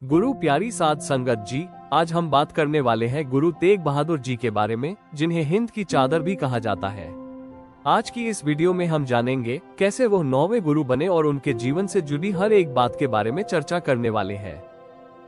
गुरु प्यारी साध संगत जी, आज हम बात करने वाले हैं गुरु तेग बहादुर जी के बारे में, जिन्हें हिंद की चादर भी कहा जाता है। आज की इस वीडियो में हम जानेंगे कैसे वो 9वें गुरु बने और उनके जीवन से जुड़ी हर एक बात के बारे में चर्चा करने वाले हैं।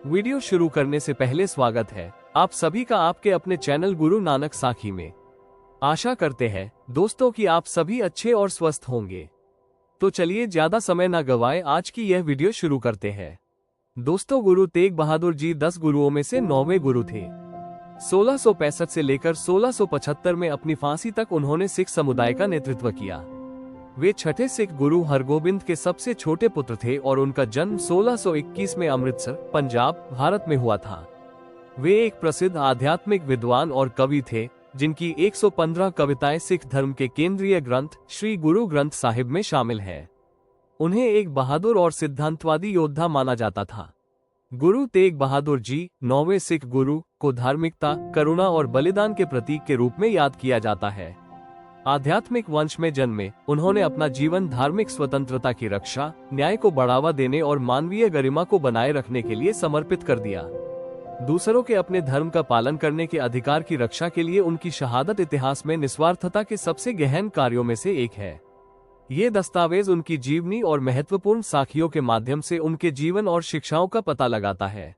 वीडियो शुरू करने से पहले स्वागत है आप सभी का आपके अपने चैनल गुरु नानक साखी में। आशा करते हैं दोस्तों कि आप सभी अच्छे और स्वस्थ होंगे। तो चलिए ज्यादा समय न गवाएं, आज की यह वीडियो शुरू करते हैं। दोस्तों, गुरु तेग बहादुर जी 10 गुरुओं में से 9वें गुरु थे। 1665 से लेकर 1675 में अपनी फांसी तक उन्होंने सिख समुदाय का नेतृत्व किया। वे छठे सिख गुरु हरगोबिंद के सबसे छोटे पुत्र थे और उनका जन्म 1621 में अमृतसर, पंजाब, भारत में हुआ था। वे एक प्रसिद्ध आध्यात्मिक विद्वान और कवि थे, जिनकी 115 कविताएं सिख धर्म के केंद्रीय ग्रंथ श्री गुरु ग्रंथ साहिब में शामिल है। उन्हें एक बहादुर और सिद्धांतवादी योद्धा माना जाता था। गुरु तेग बहादुर जी 9वें सिख गुरु को धार्मिकता, करुणा और बलिदान के प्रतीक के रूप में याद किया जाता है। आध्यात्मिक वंश में जन्मे उन्होंने अपना जीवन धार्मिक स्वतंत्रता की रक्षा, न्याय को बढ़ावा देने और मानवीय गरिमा को बनाए रखने के लिए समर्पित कर दिया। दूसरों के अपने धर्म का पालन करने के अधिकार की रक्षा के लिए उनकी शहादत इतिहास में निस्वार्थता के सबसे गहन कार्यों में से एक है। ये दस्तावेज उनकी जीवनी और महत्वपूर्ण साखियों के माध्यम से उनके जीवन और शिक्षाओं का पता लगाता है।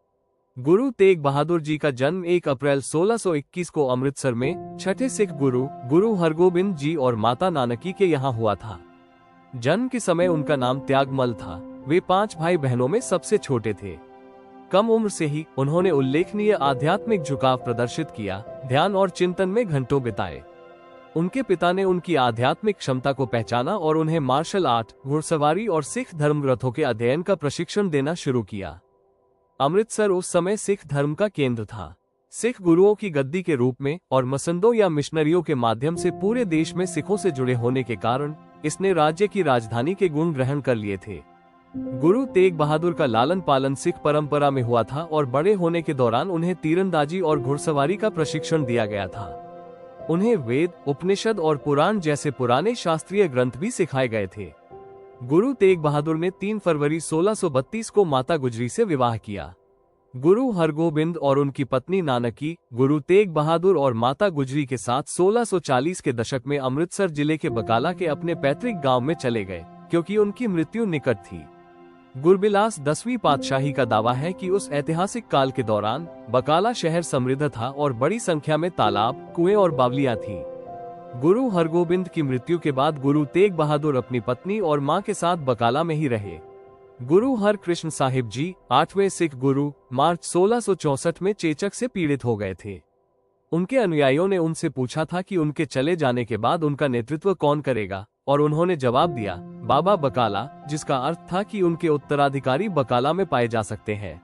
गुरु तेग बहादुर जी का जन्म 1 अप्रैल 1621 को अमृतसर में छठे सिख गुरु गुरु हरगोबिंद जी और माता नानकी के यहाँ हुआ था। जन्म के समय उनका नाम त्यागमल था। वे 5 भाई बहनों में सबसे छोटे थे। कम उम्र से ही उन्होंने उल्लेखनीय आध्यात्मिक झुकाव प्रदर्शित किया, ध्यान और चिंतन में घंटों बिताए। उनके पिता ने उनकी आध्यात्मिक क्षमता को पहचाना और उन्हें मार्शल आर्ट, घुड़सवारी और सिख धर्म ग्रंथों के अध्ययन का प्रशिक्षण देना शुरू किया। अमृतसर उस समय सिख धर्म का केंद्र था। सिख गुरुओं की गद्दी के रूप में और मसंदों या मिशनरियों के माध्यम से पूरे देश में सिखों से जुड़े होने के कारण इसने राज्य की राजधानी के गुण ग्रहण कर लिए थे। गुरु तेग बहादुर का लालन पालन सिख परंपरा में हुआ था और बड़े होने के दौरान उन्हें तीरंदाजी और घुड़सवारी का प्रशिक्षण दिया गया था। उन्हें वेद, उपनिषद और पुराण जैसे पुराने शास्त्रीय ग्रंथ भी सिखाए गए थे। गुरु तेग बहादुर ने 3 फरवरी 1632 को माता गुजरी से विवाह किया। गुरु हरगोबिंद और उनकी पत्नी नानकी गुरु तेग बहादुर और माता गुजरी के साथ 1640 के दशक में अमृतसर जिले के बकाला के अपने पैतृक गांव में चले गए, क्योंकि उनकी मृत्यु निकट थी। गुरबिलास 10वीं पातशाही का दावा है कि उस ऐतिहासिक काल के दौरान बकाला शहर समृद्ध था और बड़ी संख्या में तालाब, कुएं और बावलियां थी। गुरु हरगोबिंद की मृत्यु के बाद गुरु तेग बहादुर अपनी पत्नी और मां के साथ बकाला में ही रहे। गुरु हर कृष्ण साहिब जी 8वें सिख गुरु मार्च 1664 में चेचक से पीड़ित हो गए थे। उनके अनुयायियों ने उनसे पूछा था कि उनके चले जाने के बाद उनका नेतृत्व कौन करेगा, और उन्होंने जवाब दिया, बाबा बकाला, जिसका अर्थ था कि उनके उत्तराधिकारी बकाला में पाए जा सकते हैं।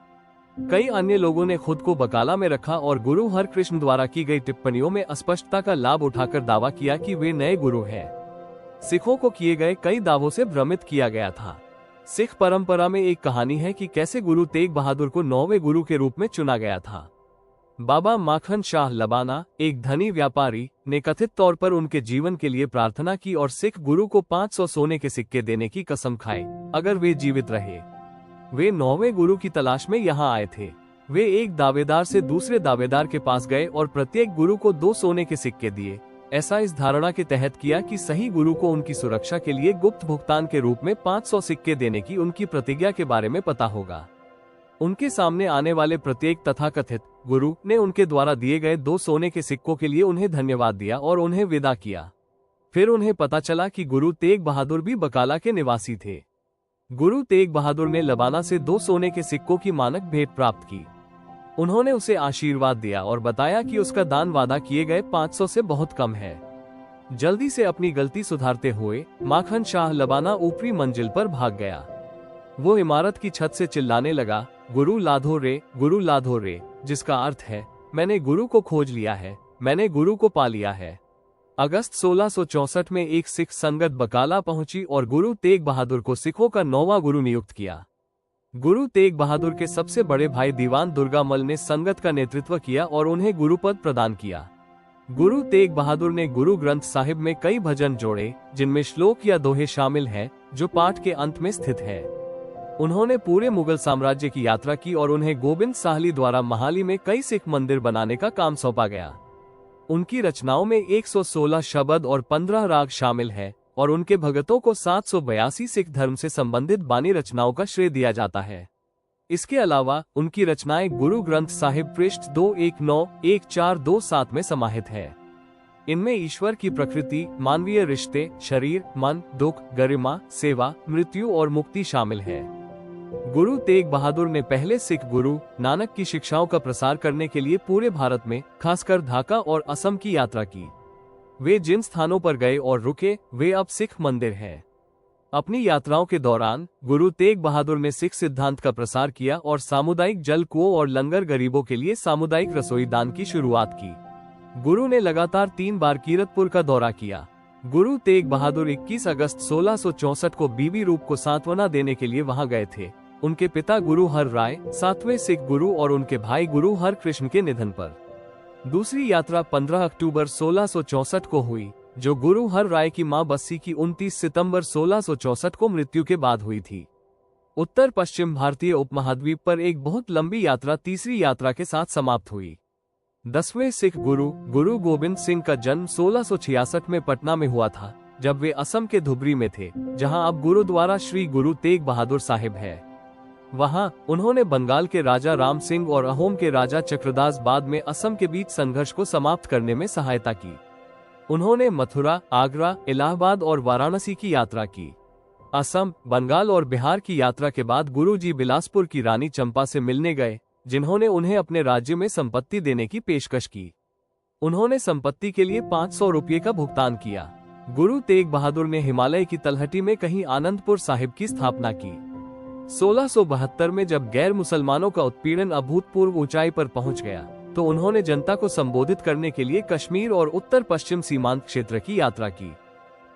कई अन्य लोगों ने खुद को बकाला में रखा और गुरु हरकृष्ण द्वारा की गई टिप्पणियों में अस्पष्टता का लाभ उठाकर दावा किया कि वे नए गुरु हैं। सिखों को किए गए कई दावों से भ्रमित किया गया था। सिख परंपरा में एक कहानी है कि कैसे गुरु तेग बहादुर को 9वें गुरु के रूप में चुना गया था। बाबा माखन शाह लबाना, एक धनी व्यापारी, ने कथित तौर पर उनके जीवन के लिए प्रार्थना की और सिख गुरु को 500 सोने के सिक्के देने की कसम खाई अगर वे जीवित रहे। वे 9वें गुरु की तलाश में यहाँ आए थे। वे एक दावेदार से दूसरे दावेदार के पास गए और प्रत्येक गुरु को 2 सोने के सिक्के दिए। ऐसा इस धारणा के तहत किया कि सही गुरु को उनकी सुरक्षा के लिए गुप्त भुगतान के रूप में 500 सिक्के देने की उनकी प्रतिज्ञा के बारे में पता होगा। उनके सामने आने वाले प्रत्येक तथाकथित गुरु ने उनके द्वारा दिए गए 2 सोने के सिक्कों के लिए उन्हें धन्यवाद दिया और उन्हें विदा किया। फिर उन्हें पता चला कि गुरु तेग बहादुर भी बकाला के निवासी थे। गुरु तेग बहादुर ने लबाना से 2 सोने के सिक्कों की मानक भेंट प्राप्त की। उन्होंने उसे आशीर्वाद दिया और बताया कि उसका दान वादा किए गए 500 से बहुत कम है। जल्दी से अपनी गलती सुधारते हुए माखन शाह लबाना ऊपरी मंजिल पर भाग गया। वो इमारत की छत से चिल्लाने लगा, गुरु लाधो रे, जिसका अर्थ है, मैंने गुरु को खोज लिया है, मैंने गुरु को पा लिया है। अगस्त 1664 में एक सिख संगत बकाला पहुंची और गुरु तेग बहादुर को सिखों का 9वां गुरु नियुक्त किया। गुरु तेग बहादुर के सबसे बड़े भाई दीवान दुर्गामल ने संगत का नेतृत्व किया और उन्हें गुरु पद प्रदान किया। गुरु तेग बहादुर ने गुरु ग्रंथ साहिब में कई भजन जोड़े, जिनमें श्लोक या दोहे शामिल हैं, जो पाठ के अंत में स्थित है। उन्होंने पूरे मुगल साम्राज्य की यात्रा की और उन्हें गोबिंद साहली द्वारा महाली में कई सिख मंदिर बनाने का काम सौंपा गया। उनकी रचनाओं में 116 शब्द और 15 राग शामिल हैं और उनके भगतों को 782 सिख धर्म से संबंधित बानी रचनाओं का श्रेय दिया जाता है। इसके अलावा उनकी रचनाएं गुरु ग्रंथ साहिब पृष्ठ 219-1427 में समाहित है। इनमें ईश्वर की प्रकृति, मानवीय रिश्ते, शरीर, मन, दुख, गरिमा, सेवा, मृत्यु और मुक्ति शामिल है। गुरु तेग बहादुर ने पहले सिख गुरु नानक की शिक्षाओं का प्रसार करने के लिए पूरे भारत में, खासकर ढाका और असम की यात्रा की। वे जिन स्थानों पर गए और रुके, वे अब सिख मंदिर हैं। अपनी यात्राओं के दौरान गुरु तेग बहादुर ने सिख सिद्धांत का प्रसार किया और सामुदायिक जल कुओं और लंगर गरीबों के लिए सामुदायिक रसोई दान की शुरुआत की। गुरु ने लगातार 3 बार कीरतपुर का दौरा किया। गुरु तेग बहादुर 21 अगस्त 1664 को बीबी रूप को सांत्वना देने के लिए वहां गए थे। उनके पिता गुरु हर राय 7वें सिख गुरु और उनके भाई गुरु हर कृष्ण के निधन पर। दूसरी यात्रा 15 अक्टूबर 1664 को हुई, जो गुरु हर राय की मां बस्सी की 29 सितंबर 1664 को मृत्यु के बाद हुई थी। उत्तर पश्चिम भारतीय उपमहाद्वीप पर एक बहुत लंबी यात्रा तीसरी यात्रा के साथ समाप्त हुई। 10वें सिख गुरु गुरु गोबिंद सिंह का जन्म 1666 में पटना में हुआ था, जब वे असम के धुबरी में थे, जहां अब गुरुद्वारा श्री गुरु तेग बहादुर साहिब है। वहां उन्होंने बंगाल के राजा राम सिंह और अहोम के राजा चक्रदास बाद में असम के बीच संघर्ष को समाप्त करने में सहायता की। उन्होंने मथुरा, आगरा, इलाहाबाद और वाराणसी की यात्रा की। असम, बंगाल और बिहार की यात्रा के बाद गुरुजी बिलासपुर की रानी चंपा से मिलने गए, जिन्होंने उन्हें अपने राज्य में संपत्ति देने की पेशकश की। उन्होंने संपत्ति के लिए 500 रुपये का भुगतान किया। गुरु तेग बहादुर ने हिमालय की तलहटी में कहीं आनंदपुर साहिब की स्थापना की। 1672 में जब गैर मुसलमानों का उत्पीड़न अभूतपूर्व ऊंचाई पर पहुंच गया, तो उन्होंने जनता को संबोधित करने के लिए कश्मीर और उत्तर पश्चिम सीमांत क्षेत्र की यात्रा की।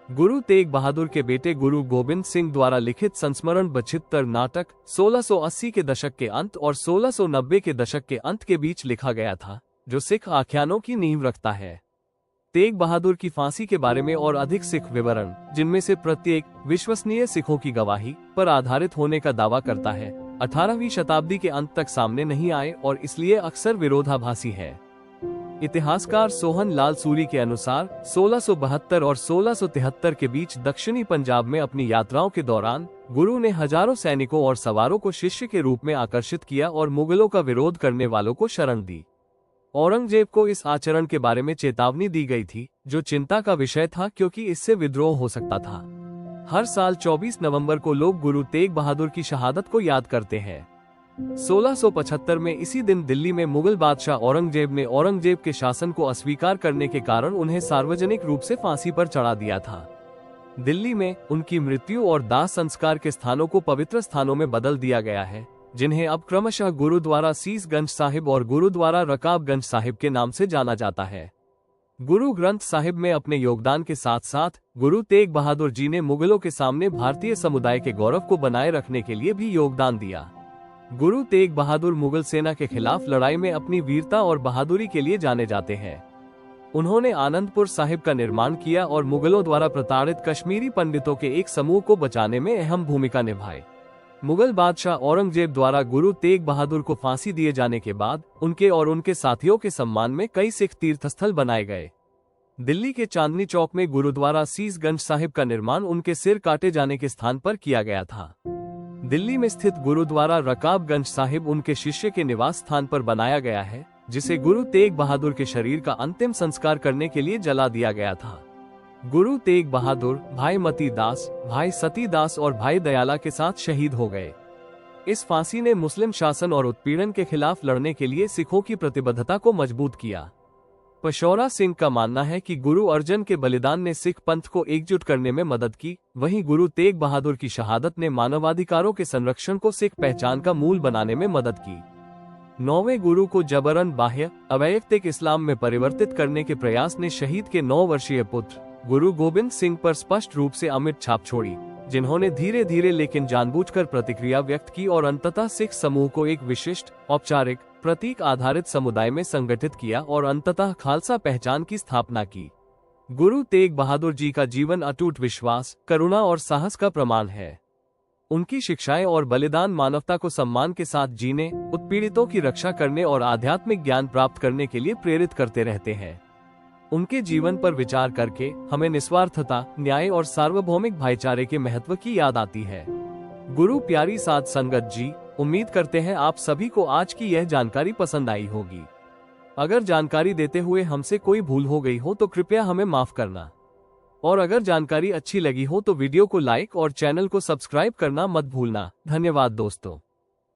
गुरु तेग बहादुर के बेटे गुरु गोबिंद सिंह द्वारा लिखित संस्मरण बचित्तर नाटक 1680 के दशक के अंत और 1690 के दशक के अंत के बीच लिखा गया था, जो सिख आख्यानों की नींव रखता है। तेग बहादुर की फांसी के बारे में और अधिक सिख विवरण, जिनमें से प्रत्येक विश्वसनीय सिखों की गवाही पर आधारित होने का दावा करता है, 18वीं शताब्दी के अंत तक सामने नहीं आए और इसलिए अक्सर विरोधाभासी है। इतिहासकार सोहन लाल सूरी के अनुसार 1672 और 1673 के बीच दक्षिणी पंजाब में अपनी यात्राओं के दौरान गुरु ने हजारों सैनिकों और सवारों को शिष्य के रूप में आकर्षित किया और मुगलों का विरोध करने वालों को शरण दी। औरंगजेब को इस आचरण के बारे में चेतावनी दी गई थी, जो चिंता का विषय था क्योंकि इससे विद्रोह हो सकता था। हर साल 24 नवंबर को लोग गुरु तेग बहादुर की शहादत को याद करते हैं। 1675 में इसी दिन दिल्ली में मुगल बादशाह औरंगजेब ने औरंगजेब के शासन को अस्वीकार करने के कारण उन्हें सार्वजनिक रूप से फांसी पर चढ़ा दिया था। दिल्ली में उनकी मृत्यु और दाह संस्कार के स्थानों को पवित्र स्थानों में बदल दिया गया है, जिन्हें अब क्रमशः गुरुद्वारा सीसगंज साहिब और गुरुद्वारा रकाबगंज साहिब के नाम से जाना जाता है। गुरु ग्रंथ साहिब में अपने योगदान के साथ साथ गुरु तेग बहादुर जी ने मुगलों के सामने भारतीय समुदाय के गौरव को बनाए रखने के लिए भी योगदान दिया। गुरु तेग बहादुर मुगल सेना के खिलाफ लड़ाई में अपनी वीरता और बहादुरी के लिए जाने जाते हैं। उन्होंने आनंदपुर साहिब का निर्माण किया और मुगलों द्वारा प्रताड़ित कश्मीरी पंडितों के एक समूह को बचाने में अहम भूमिका निभाई। मुगल बादशाह औरंगजेब द्वारा गुरु तेग बहादुर को फांसी दिए जाने के बाद उनके और उनके साथियों के सम्मान में कई सिख तीर्थस्थल बनाए गए। दिल्ली के चांदनी चौक में गुरुद्वारा सीसगंज साहिब का निर्माण उनके सिर काटे जाने के स्थान पर किया गया था। दिल्ली में स्थित गुरुद्वारा रकाबगंज साहिब उनके शिष्य के निवास स्थान पर बनाया गया है, जिसे गुरु तेग बहादुर के शरीर का अंतिम संस्कार करने के लिए जला दिया गया था। गुरु तेग बहादुर भाई मती दास, भाई सती दास और भाई दयाला के साथ शहीद हो गए। इस फांसी ने मुस्लिम शासन और उत्पीड़न के खिलाफ लड़ने के लिए सिखों की प्रतिबद्धता को मजबूत किया। पशौरा सिंह का मानना है कि गुरु अर्जन के बलिदान ने सिख पंथ को एकजुट करने में मदद की, वहीं गुरु तेग बहादुर की शहादत ने मानवाधिकारों के संरक्षण को सिख पहचान का मूल बनाने में मदद की। 9वें गुरु को जबरन बाह्य अवैयक्तिक इस्लाम में परिवर्तित करने के प्रयास ने शहीद के 9 वर्षीय पुत्र गुरु गोबिंद सिंह पर स्पष्ट रूप से अमिट छाप छोड़ी, जिन्होंने धीरे धीरे लेकिन जानबूझकर प्रतिक्रिया व्यक्त की और अंततः सिख समूह को एक विशिष्ट, औपचारिक, प्रतीक आधारित समुदाय में संगठित किया और अंततः खालसा पहचान की स्थापना की। गुरु तेग बहादुर जी का जीवन अटूट विश्वास, करुणा और साहस का प्रमाण है। उनकी शिक्षाएं और बलिदान मानवता को सम्मान के साथ जीने, उत्पीड़ितों की रक्षा करने और आध्यात्मिक ज्ञान प्राप्त करने के लिए प्रेरित करते रहते हैं। उनके जीवन पर विचार करके हमें निस्वार्थता, न्याय और सार्वभौमिक भाईचारे के महत्व की याद आती है। गुरु प्यारी साध संगत जी, उम्मीद करते हैं आप सभी को आज की यह जानकारी पसंद आई होगी। अगर जानकारी देते हुए हमसे कोई भूल हो गई हो तो कृपया हमें माफ करना। और अगर जानकारी अच्छी लगी हो तो वीडियो को लाइक और चैनल को सब्सक्राइब करना मत भूलना। धन्यवाद दोस्तों।